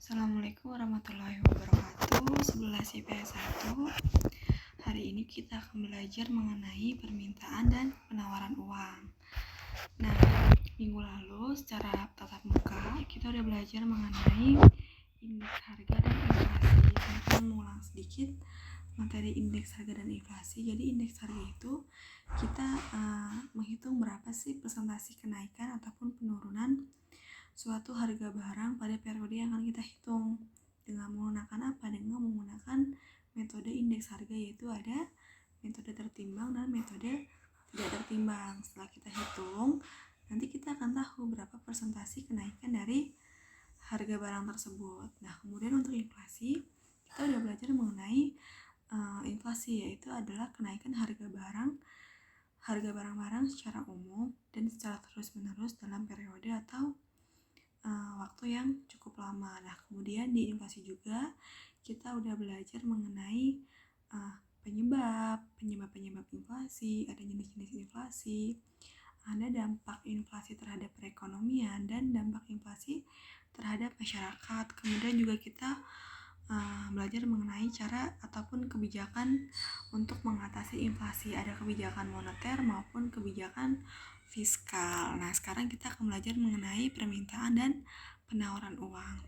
Assalamualaikum warahmatullahi wabarakatuh. 11 IPS 1. Hari ini kita akan belajar mengenai permintaan dan penawaran uang. Nah, minggu lalu secara tatap muka kita udah belajar mengenai indeks harga dan inflasi. Saya akan mengulang sedikit materi indeks harga dan inflasi. Jadi indeks harga itu kita menghitung berapa sih persentase kenaikan ataupun penurunan suatu harga barang pada periode yang akan kita hitung. Dengan menggunakan apa? Dengan menggunakan metode indeks harga, yaitu ada metode tertimbang dan metode tidak tertimbang. Setelah kita hitung, nanti kita akan tahu berapa persentase kenaikan dari harga barang tersebut. Nah, kemudian untuk inflasi, kita udah belajar mengenai inflasi, yaitu adalah kenaikan harga barang-barang secara umum dan secara terus-menerus dalam periode atau waktu yang cukup lama. Nah, kemudian di inflasi juga kita udah belajar mengenai penyebab inflasi, ada jenis-jenis inflasi, ada dampak inflasi terhadap perekonomian dan dampak inflasi terhadap masyarakat. Kemudian juga kita belajar mengenai cara ataupun kebijakan untuk mengatasi inflasi. Ada kebijakan moneter maupun kebijakan fiskal. Nah, sekarang kita akan belajar mengenai permintaan dan penawaran uang.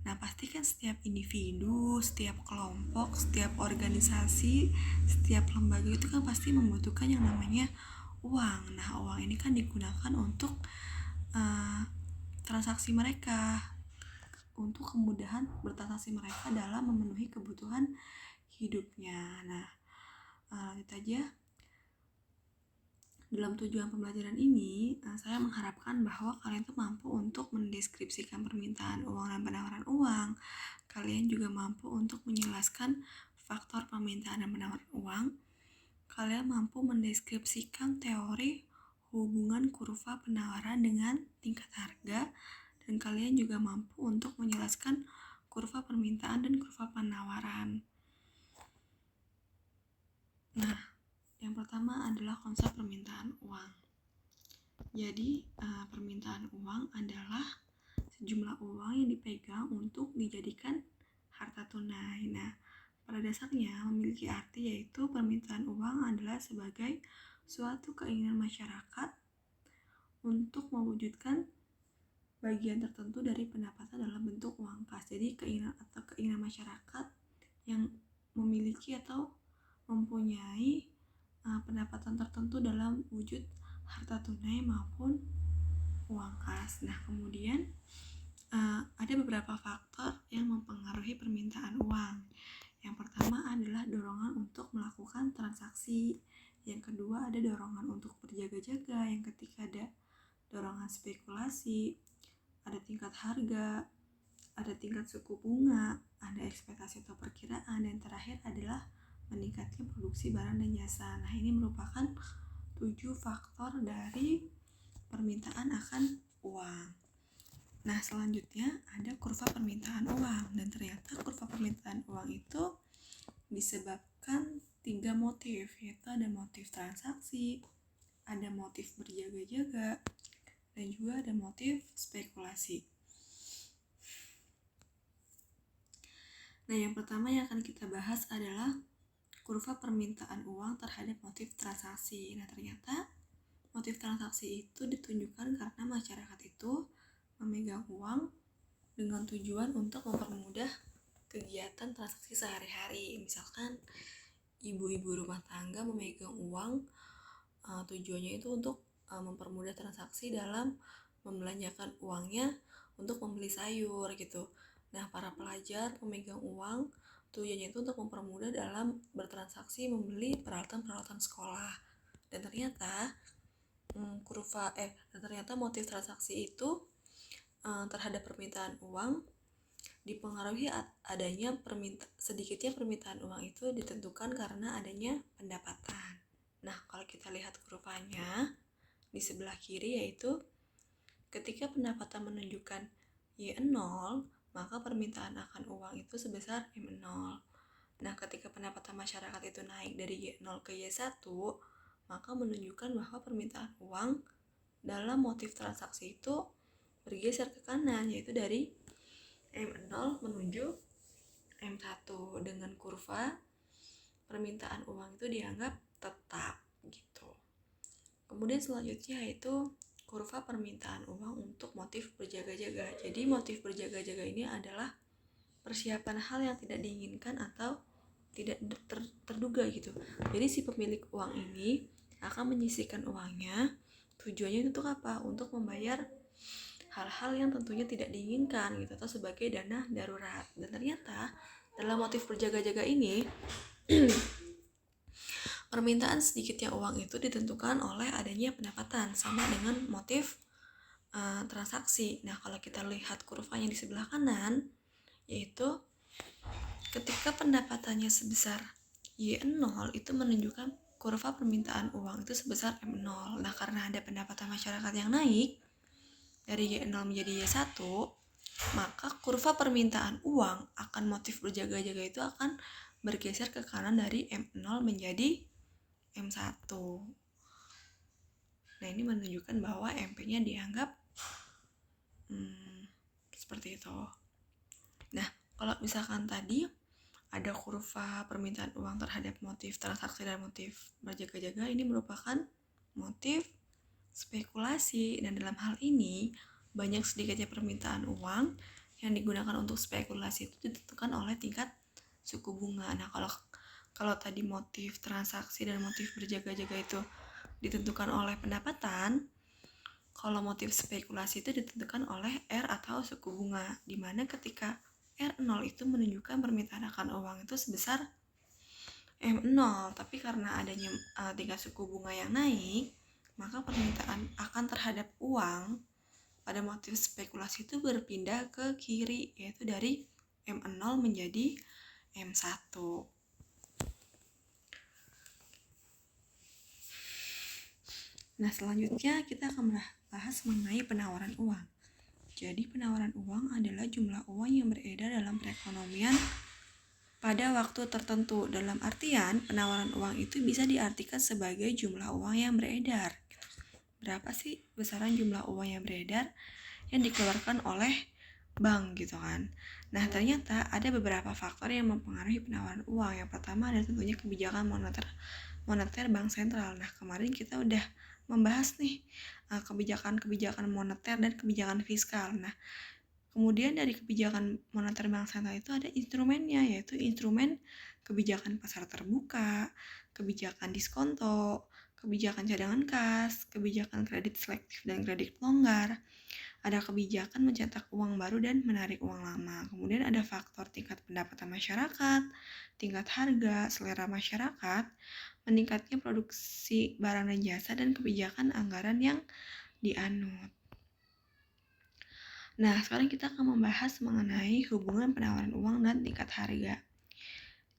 Nah, pastikan setiap individu, setiap kelompok, setiap organisasi, setiap lembaga itu kan pasti membutuhkan yang namanya uang. Nah, uang ini kan digunakan untuk transaksi mereka, untuk kemudahan bertransaksi mereka dalam memenuhi kebutuhan hidupnya. Nah, lanjut aja. Dalam tujuan pembelajaran ini, saya mengharapkan bahwa kalian tuh mampu untuk mendeskripsikan permintaan uang dan penawaran uang. Kalian juga mampu untuk menjelaskan faktor permintaan dan penawaran uang. Kalian mampu mendeskripsikan teori hubungan kurva penawaran dengan tingkat harga. Dan kalian juga mampu untuk menjelaskan kurva permintaan dan kurva penawaran. Nah, yang pertama adalah konsep permintaan uang. Jadi, permintaan uang adalah sejumlah uang yang dipegang untuk dijadikan harta tunai. Nah, pada dasarnya memiliki arti, yaitu permintaan uang adalah sebagai suatu keinginan masyarakat untuk mewujudkan bagian tertentu dari pendapatan dalam bentuk uang kas. Jadi, keinginan masyarakat yang memiliki atau mempunyai pendapatan tertentu dalam wujud harta tunai maupun uang kas. Nah, kemudian ada beberapa faktor yang mempengaruhi permintaan uang. Yang pertama adalah dorongan untuk melakukan transaksi. Yang kedua ada dorongan untuk berjaga-jaga. Yang ketiga ada dorongan spekulasi, ada tingkat harga, ada tingkat suku bunga, ada ekspektasi atau perkiraan, dan terakhir adalah meningkatnya produksi barang dan jasa. Nah, ini merupakan 7 faktor dari permintaan akan uang. Nah, selanjutnya ada kurva permintaan uang, dan ternyata kurva permintaan uang itu disebabkan 3 motif, yaitu ada motif transaksi, ada motif berjaga-jaga, dan juga ada motif spekulasi. Nah, yang pertama yang akan kita bahas adalah kurva permintaan uang terhadap motif transaksi. Nah, ternyata motif transaksi itu ditunjukkan karena masyarakat itu memegang uang dengan tujuan untuk mempermudah kegiatan transaksi sehari-hari. Misalkan ibu-ibu rumah tangga memegang uang, tujuannya itu untuk mempermudah transaksi dalam membelanjakan uangnya untuk membeli sayur gitu. Nah, para pelajar memegang uang, tujuannya itu untuk mempermudah dalam bertransaksi membeli peralatan-peralatan sekolah. Dan ternyata motif transaksi itu terhadap permintaan uang dipengaruhi adanya sedikitnya permintaan uang itu ditentukan karena adanya pendapatan. Nah, kalau kita lihat kurvanya di sebelah kiri, yaitu ketika pendapatan menunjukkan Y0, maka permintaan akan uang itu sebesar M0. Nah, ketika pendapatan masyarakat itu naik dari Y0 ke Y1, maka menunjukkan bahwa permintaan uang dalam motif transaksi itu bergeser ke kanan, yaitu dari M0 menuju M1 dengan kurva permintaan uang itu dianggap tetap gitu. Kemudian selanjutnya yaitu kurva permintaan uang untuk motif berjaga-jaga. Jadi motif berjaga-jaga ini adalah persiapan hal yang tidak diinginkan atau tidak terduga gitu. Jadi si pemilik uang ini akan menyisihkan uangnya, tujuannya untuk apa? Untuk membayar hal-hal yang tentunya tidak diinginkan gitu, atau sebagai dana darurat. Dan ternyata dalam motif berjaga-jaga ini permintaan sedikitnya uang itu ditentukan oleh adanya pendapatan sama dengan motif transaksi. Nah, kalau kita lihat kurvanya di sebelah kanan, yaitu ketika pendapatannya sebesar Y0 itu menunjukkan kurva permintaan uang itu sebesar M0. Nah, karena ada pendapatan masyarakat yang naik dari Y0 menjadi Y1, maka kurva permintaan uang akan motif berjaga-jaga itu akan bergeser ke kanan dari M0 menjadi M1. Nah, ini menunjukkan bahwa MP-nya dianggap seperti itu. Nah, kalau misalkan tadi ada kurva permintaan uang terhadap motif transaksi dan motif berjaga-jaga, ini merupakan motif spekulasi. Dan dalam hal ini, banyak sedikitnya permintaan uang yang digunakan untuk spekulasi itu ditentukan oleh tingkat suku bunga. Nah, kalau tadi motif transaksi dan motif berjaga-jaga itu ditentukan oleh pendapatan, kalau motif spekulasi itu ditentukan oleh R atau suku bunga, di mana ketika R0 itu menunjukkan permintaan akan uang itu sebesar M0, tapi karena adanya tingkat suku bunga yang naik, maka permintaan akan terhadap uang pada motif spekulasi itu berpindah ke kiri, yaitu dari M0 menjadi M1. Nah, selanjutnya kita akan bahas mengenai penawaran uang. Jadi penawaran uang adalah jumlah uang yang beredar dalam perekonomian pada waktu tertentu. Dalam artian, penawaran uang itu bisa diartikan sebagai jumlah uang yang beredar. Berapa sih besaran jumlah uang yang beredar yang dikeluarkan oleh bank gitu kan. Nah, ternyata ada beberapa faktor yang mempengaruhi penawaran uang. Yang pertama adalah tentunya kebijakan moneter bank sentral. Nah, kemarin kita udah membahas nih kebijakan moneter dan kebijakan fiskal. Nah, kemudian dari kebijakan moneter bank sentral itu ada instrumennya, yaitu instrumen kebijakan pasar terbuka, kebijakan diskonto, kebijakan cadangan kas, kebijakan kredit selektif dan kredit longgar. Ada kebijakan mencetak uang baru dan menarik uang lama. Kemudian ada faktor tingkat pendapatan masyarakat, tingkat harga, selera masyarakat, meningkatnya produksi barang dan jasa, dan kebijakan anggaran yang dianut. Nah, sekarang kita akan membahas mengenai hubungan penawaran uang dan tingkat harga.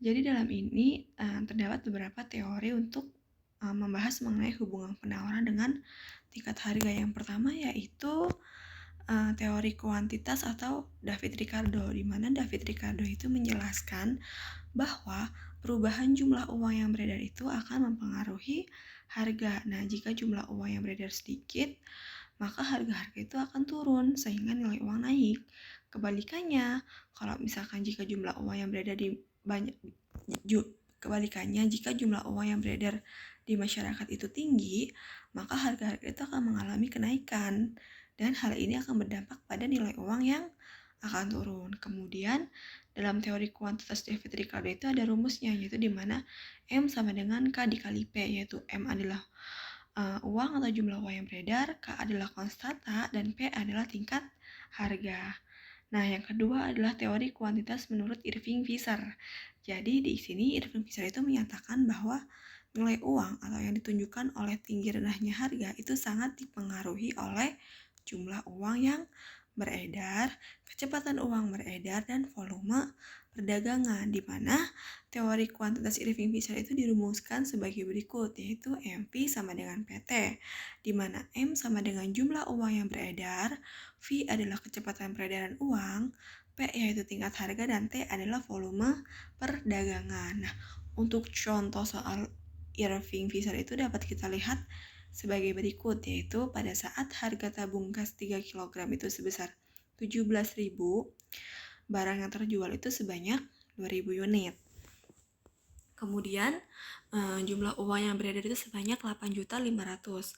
Jadi dalam ini terdapat beberapa teori untuk membahas mengenai hubungan penawaran dengan tingkat harga. Yang pertama yaitu teori kuantitas atau David Ricardo, di mana David Ricardo itu menjelaskan bahwa perubahan jumlah uang yang beredar itu akan mempengaruhi harga. Nah, jika jumlah uang yang beredar sedikit, maka harga-harga itu akan turun sehingga nilai uang naik. Kebalikannya, kalau misalkan jika jumlah uang yang beredar jika jumlah uang yang beredar di masyarakat itu tinggi, maka harga-harga itu akan mengalami kenaikan. Dan hal ini akan berdampak pada nilai uang yang akan turun. Kemudian dalam teori kuantitas David Ricardo itu ada rumusnya, yaitu di mana M sama dengan K dikali P, yaitu M adalah uang atau jumlah uang yang beredar, K adalah konstanta, dan P adalah tingkat harga. Nah, yang kedua adalah teori kuantitas menurut Irving Fisher. Jadi di sini Irving Fisher itu menyatakan bahwa nilai uang atau yang ditunjukkan oleh tinggi rendahnya harga itu sangat dipengaruhi oleh jumlah uang yang beredar, kecepatan uang beredar, dan volume perdagangan, di mana teori kuantitas Irving Fisher itu dirumuskan sebagai berikut, yaitu MP sama dengan PT, di mana M sama dengan jumlah uang yang beredar, V adalah kecepatan peredaran uang, P yaitu tingkat harga, dan T adalah volume perdagangan. Nah, untuk contoh soal Irving Fisher itu dapat kita lihat sebagai berikut, yaitu pada saat harga tabung gas 3 kg itu sebesar 17.000, barang yang terjual itu sebanyak 2.000 unit. Kemudian jumlah uang yang beredar itu sebanyak 8.500.000.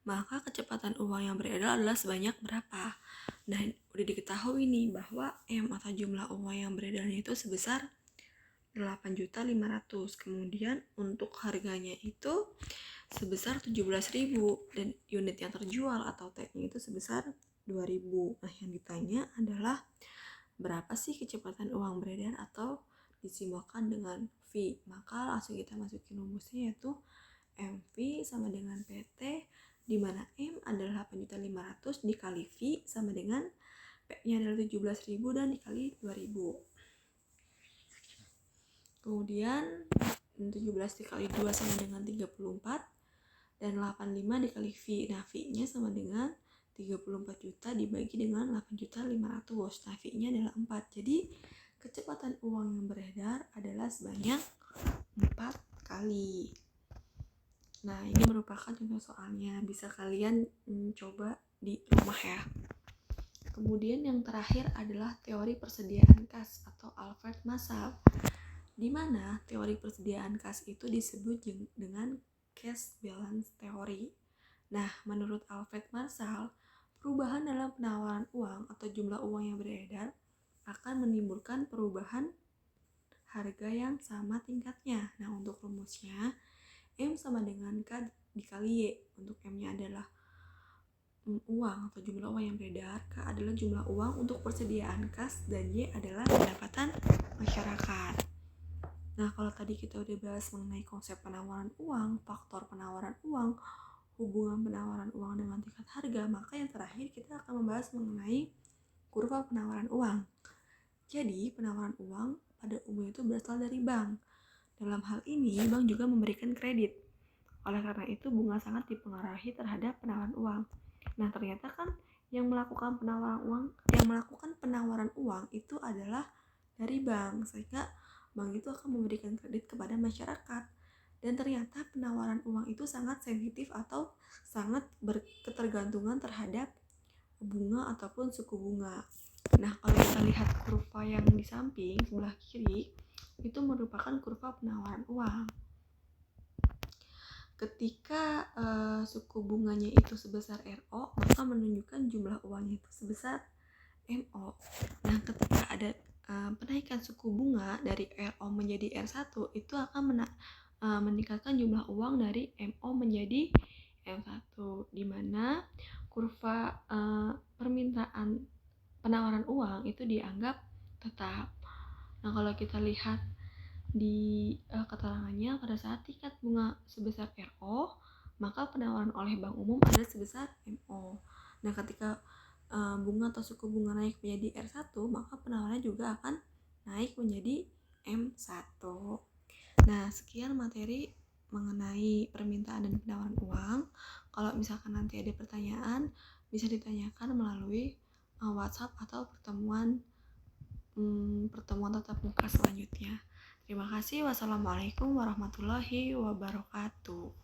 Maka kecepatan uang yang beredar adalah sebanyak berapa? Nah, udah diketahui nih bahwa M atau jumlah uang yang beredarnya itu sebesar 8.500.000. Kemudian untuk harganya itu sebesar 17.000 dan unit yang terjual atau tag-nya itu sebesar 2.000. Nah, yang ditanya adalah berapa sih kecepatan uang beredar atau disimbolkan dengan V. Maka langsung kita masukin rumusnya, yaitu MV sama dengan PT, di mana M adalah 8.500.000 dikali V sama dengan P-nya adalah 17.000 dan dikali 2.000. Kemudian 17 dikali 2 sama dengan 34 dan 85 dikali V. Nah, V-nya sama dengan 34 juta dibagi dengan 8.500.000. Nah, V-nya adalah 4. Jadi kecepatan uang yang beredar adalah sebanyak 4 kali. Nah, ini merupakan contoh soalnya, bisa kalian coba di rumah ya. Kemudian yang terakhir adalah teori persediaan kas atau Alfred Marshall, di mana teori persediaan kas itu disebut dengan cash balance theory. Nah, menurut Alfred Marshall, perubahan dalam penawaran uang atau jumlah uang yang beredar akan menimbulkan perubahan harga yang sama tingkatnya. Nah, untuk rumusnya M sama dengan K dikali Y. Untuk M-nya adalah uang atau jumlah uang yang beredar, K adalah jumlah uang untuk persediaan kas, dan Y adalah pendapatan masyarakat. Nah, kalau tadi kita udah bahas mengenai konsep penawaran uang, faktor penawaran uang, hubungan penawaran uang dengan tingkat harga, maka yang terakhir kita akan membahas mengenai kurva penawaran uang. Jadi, penawaran uang pada umumnya itu berasal dari bank. Dalam hal ini, bank juga memberikan kredit. Oleh karena itu, bunga sangat dipengaruhi terhadap penawaran uang. Nah, ternyata kan yang melakukan penawaran uang itu adalah dari bank, sehingga bank itu akan memberikan kredit kepada masyarakat. Dan ternyata penawaran uang itu sangat sensitif atau sangat berketergantungan terhadap bunga ataupun suku bunga. Nah, kalau kita lihat kurva yang di samping sebelah kiri, itu merupakan kurva penawaran uang. Ketika suku bunganya itu sebesar RO, maka menunjukkan jumlah uangnya itu sebesar MO. Nah, ketika ada penaikan suku bunga dari RO menjadi R1, itu akan meningkatkan jumlah uang dari MO menjadi M1, di mana kurva permintaan penawaran uang itu dianggap tetap. Nah, kalau kita lihat di keterangannya, pada saat tingkat bunga sebesar RO, maka penawaran oleh bank umum adalah sebesar MO. Nah, ketika bunga atau suku bunga naik menjadi R1, maka penawarannya juga akan naik menjadi M1. Nah, sekian materi mengenai permintaan dan penawaran uang. Kalau misalkan nanti ada pertanyaan, bisa ditanyakan melalui WhatsApp atau pertemuan tatap muka selanjutnya. Terima kasih. Wassalamualaikum warahmatullahi wabarakatuh.